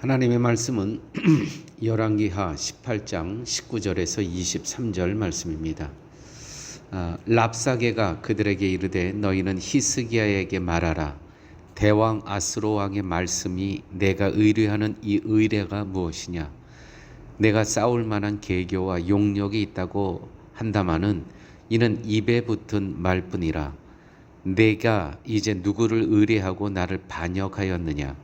하나님의 말씀은 열왕기하 18장 19절에서 23절 말씀입니다. 랍사게가 그들에게 이르되 너희는 히스기야에게 말하라. 대왕 아스로 왕의 말씀이 내가 의뢰하는 이 의뢰가 무엇이냐. 내가 싸울 만한 계교와 용력이 있다고 한다마는 이는 입에 붙은 말뿐이라. 내가 이제 누구를 의뢰하고 나를 반역하였느냐.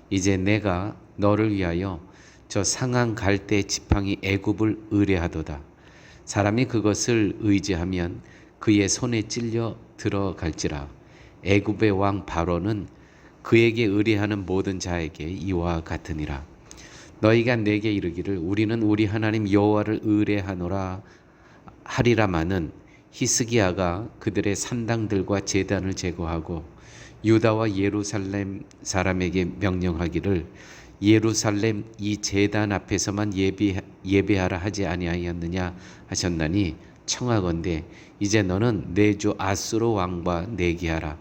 이제 내가 너를 위하여 저 상한 갈대 지팡이 애굽을 의뢰하도다. 사람이 그것을 의지하면 그의 손에 찔려 들어갈지라. 애굽의 왕 바로는 그에게 의뢰하는 모든 자에게 이와 같으니라. 너희가 내게 이르기를 우리는 우리 하나님 여호와를 의뢰하노라 하리라마는 히스기야가 그들의 산당들과 제단을 제거하고 유다와 예루살렘 사람에게 명령하기를 예루살렘 이 제단 앞에서만 예배하라 하지 아니하였느냐 하셨나니 청하건대 이제 너는 내 주 아수르 왕과 내기하라.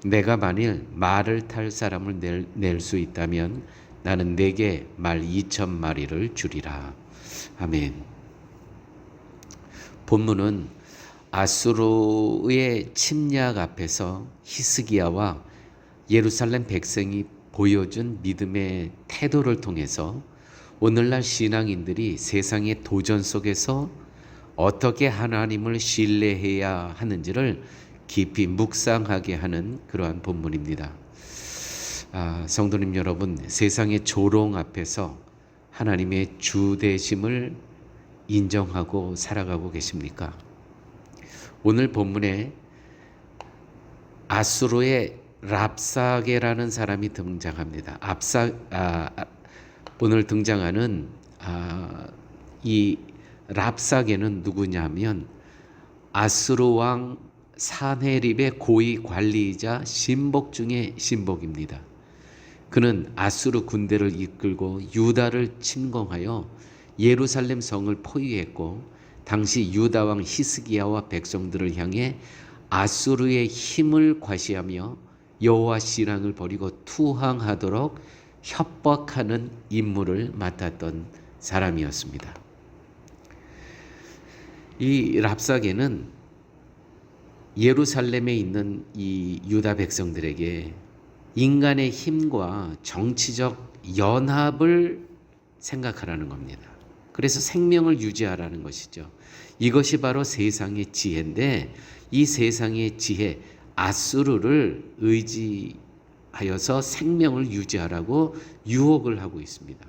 내가 만일 말을 탈 사람을 낼 수 있다면 나는 내게 말 2,000마리를 주리라. 아멘. 본문은 아수르의 침략 앞에서 히스기야와 예루살렘 백성이 보여준 믿음의 태도를 통해서 오늘날 신앙인들이 세상의 도전 속에서 어떻게 하나님을 신뢰해야 하는지를 깊이 묵상하게 하는 그러한 본문입니다. 성도님 여러분, 세상의 조롱 앞에서 하나님의 주 되심을 인정하고 살아가고 계십니까? 오늘 본문에 아수르의 랍사게라는 사람이 등장합니다. 오늘 등장하는 이 랍사게는 누구냐면 아수르 왕 사네립의 고위 관리이자 신복 중의 신복입니다. 그는 아수르 군대를 이끌고 유다를 침공하여 예루살렘 성을 포위했고 당시 유다 왕 히스기야와 백성들을 향해 아수르의 힘을 과시하며 여호와 신앙을 버리고 투항하도록 협박하는 임무를 맡았던 사람이었습니다. 이 랍사게는 예루살렘에 있는 이 유다 백성들에게 인간의 힘과 정치적 연합을 생각하라는 겁니다. 그래서 생명을 유지하라는 것이죠. 이것이 바로 세상의 지혜인데 이 세상의 지혜 아수르를 의지하여서 생명을 유지하라고 유혹을 하고 있습니다.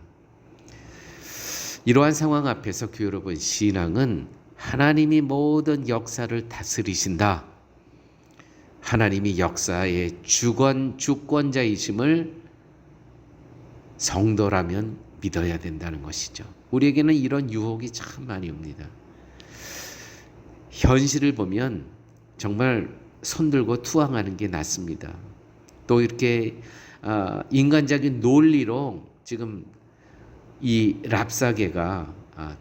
이러한 상황 앞에서 교회 여러분, 신앙은 하나님이 모든 역사를 다스리신다. 하나님이 역사의 주권자이심을 성도라면 믿어야 된다는 것이죠. 우리에게는 이런 유혹이 참 많이 옵니다. 현실을 보면 정말 손들고 투항하는 게 낫습니다. 또 이렇게 인간적인 논리로 지금 이 랍사게가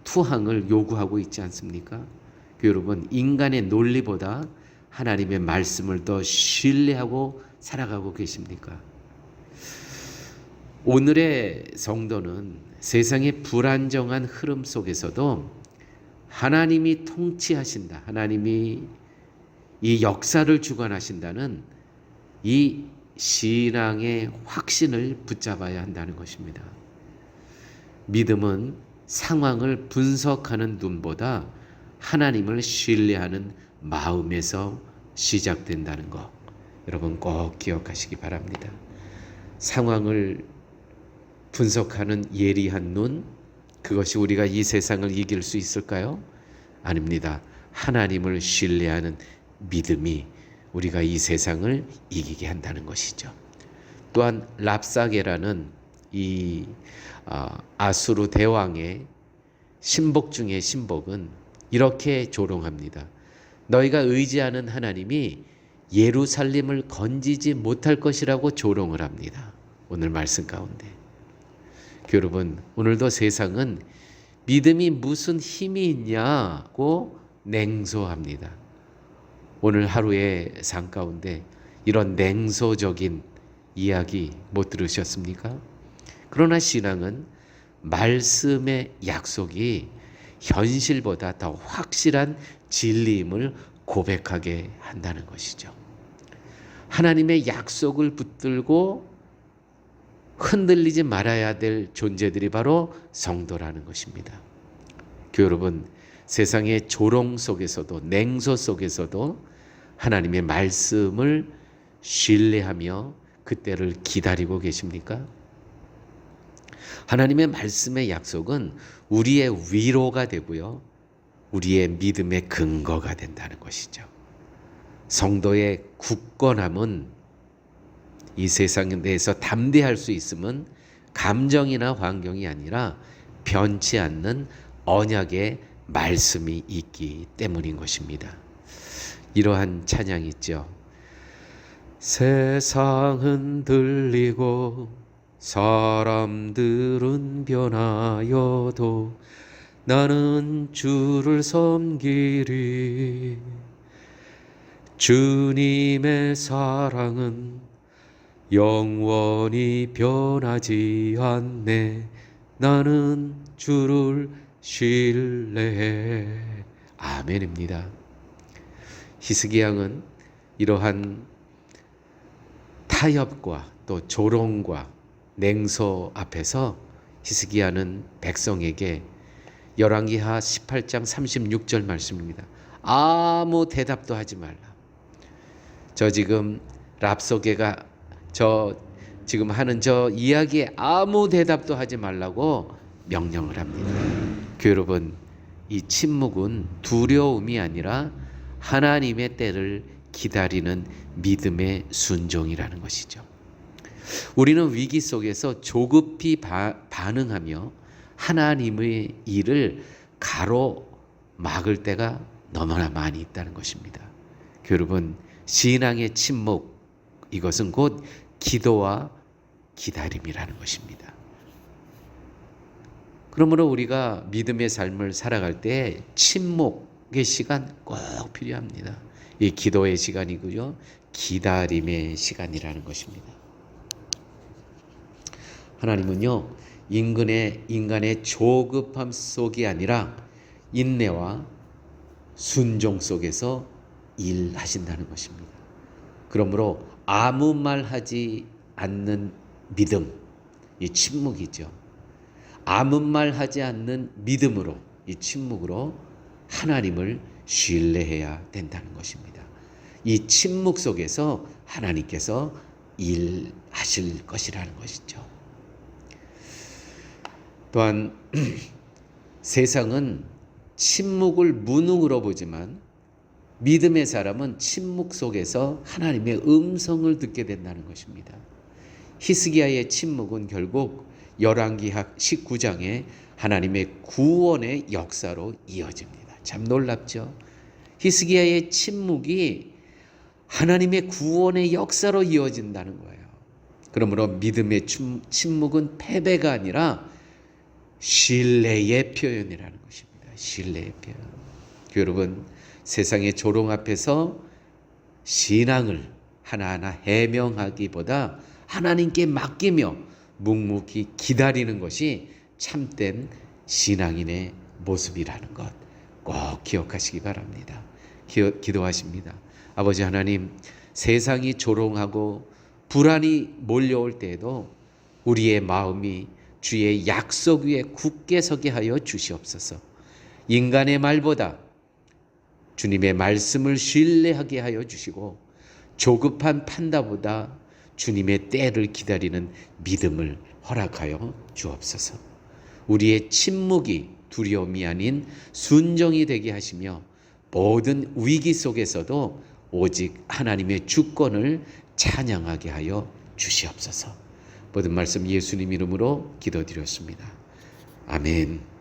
투항을 요구하고 있지 않습니까? 여러분, 인간의 논리보다 하나님의 말씀을 더 신뢰하고 살아가고 계십니까? 오늘의 성도는 세상의 불안정한 흐름 속에서도 하나님이 통치하신다, 하나님이 이 역사를 주관하신다는 이 신앙의 확신을 붙잡아야 한다는 것입니다. 믿음은 상황을 분석하는 눈보다 하나님을 신뢰하는 마음에서 시작된다는 것, 여러분 꼭 기억하시기 바랍니다. 상황을 분석하는 예리한 눈, 그것이 우리가 이 세상을 이길 수 있을까요? 아닙니다. 하나님을 신뢰하는 믿음이 우리가 이 세상을 이기게 한다는 것이죠. 또한 랍사게라는 이 아수르 대왕의 신복 중의 신복은 이렇게 조롱합니다. 너희가 의지하는 하나님이 예루살렘을 건지지 못할 것이라고 조롱을 합니다. 오늘 말씀 가운데. 여러분, 오늘도 세상은 믿음이 무슨 힘이 있냐고 냉소합니다. 오늘 하루의 삶 가운데 이런 냉소적인 이야기 못 들으셨습니까? 그러나 신앙은 말씀의 약속이 현실보다 더 확실한 진리임을 고백하게 한다는 것이죠. 하나님의 약속을 붙들고 흔들리지 말아야 될 존재들이 바로 성도라는 것입니다. 교회 여러분, 세상의 조롱 속에서도 냉소 속에서도 하나님의 말씀을 신뢰하며 그때를 기다리고 계십니까? 하나님의 말씀의 약속은 우리의 위로가 되고요, 우리의 믿음의 근거가 된다는 것이죠. 성도의 굳건함은 이 세상에 대해서 담대할 수 있음은 감정이나 환경이 아니라 변치 않는 언약의 말씀이 있기 때문인 것입니다. 이러한 찬양이 있죠. 세상은 들리고 사람들은 변하여도 나는 주를 섬기리. 주님의 사랑은 영원히 변하지 않네. 나는 주를 신뢰해. 아멘입니다. 히스기 왕은 이러한 타협과 또 조롱과 냉소 앞에서 히스기야는 백성에게 열왕기하 18장 36절 말씀입니다. 아무 대답도 하지 말라. 저 지금 랍소게가 지금 하는 저 이야기에 아무 대답도 하지 말라고 명령을 합니다. 교회 여러분, 이 침묵은 두려움이 아니라 하나님의 때를 기다리는 믿음의 순종이라는 것이죠. 우리는 위기 속에서 조급히 반응하며 하나님의 일을 가로막을 때가 너무나 많이 있다는 것입니다. 여러분, 신앙의 침묵, 이것은 곧 기도와 기다림이라는 것입니다. 그러므로 우리가 믿음의 삶을 살아갈 때 침묵의 시간 꼭 필요합니다. 이 기도의 시간이고요, 기다림의 시간이라는 것입니다. 하나님은요, 인간의 조급함 속이 아니라 인내와 순종 속에서 일하신다는 것입니다. 그러므로 아무 말 하지 않는 믿음, 이 침묵이죠. 아무 말 하지 않는 믿음으로, 이 침묵으로 하나님을 신뢰해야 된다는 것입니다. 이 침묵 속에서 하나님께서 일하실 것이라는 것이죠. 또한 세상은 침묵을 무능으로 보지만 믿음의 사람은 침묵 속에서 하나님의 음성을 듣게 된다는 것입니다. 히스기야의 침묵은 결국 열왕기하 19장에 하나님의 구원의 역사로 이어집니다. 참 놀랍죠? 히스기야의 침묵이 하나님의 구원의 역사로 이어진다는 거예요. 그러므로 믿음의 침묵은 패배가 아니라 신뢰의 표현이라는 것입니다. 신뢰의 표현. 여러분, 세상의 조롱 앞에서 신앙을 하나하나 해명하기보다 하나님께 맡기며 묵묵히 기다리는 것이 참된 신앙인의 모습이라는 것 꼭 기억하시기 바랍니다. 기도하십니다. 아버지 하나님, 세상이 조롱하고 불안이 몰려올 때에도 우리의 마음이 주의 약속 위에 굳게 서게 하여 주시옵소서. 인간의 말보다 주님의 말씀을 신뢰하게 하여 주시고 조급한 판단보다 주님의 때를 기다리는 믿음을 허락하여 주옵소서. 우리의 침묵이 두려움이 아닌 순종이 되게 하시며 모든 위기 속에서도 오직 하나님의 주권을 찬양하게 하여 주시옵소서. 모든 말씀 예수님 이름으로 기도드렸습니다. 아멘.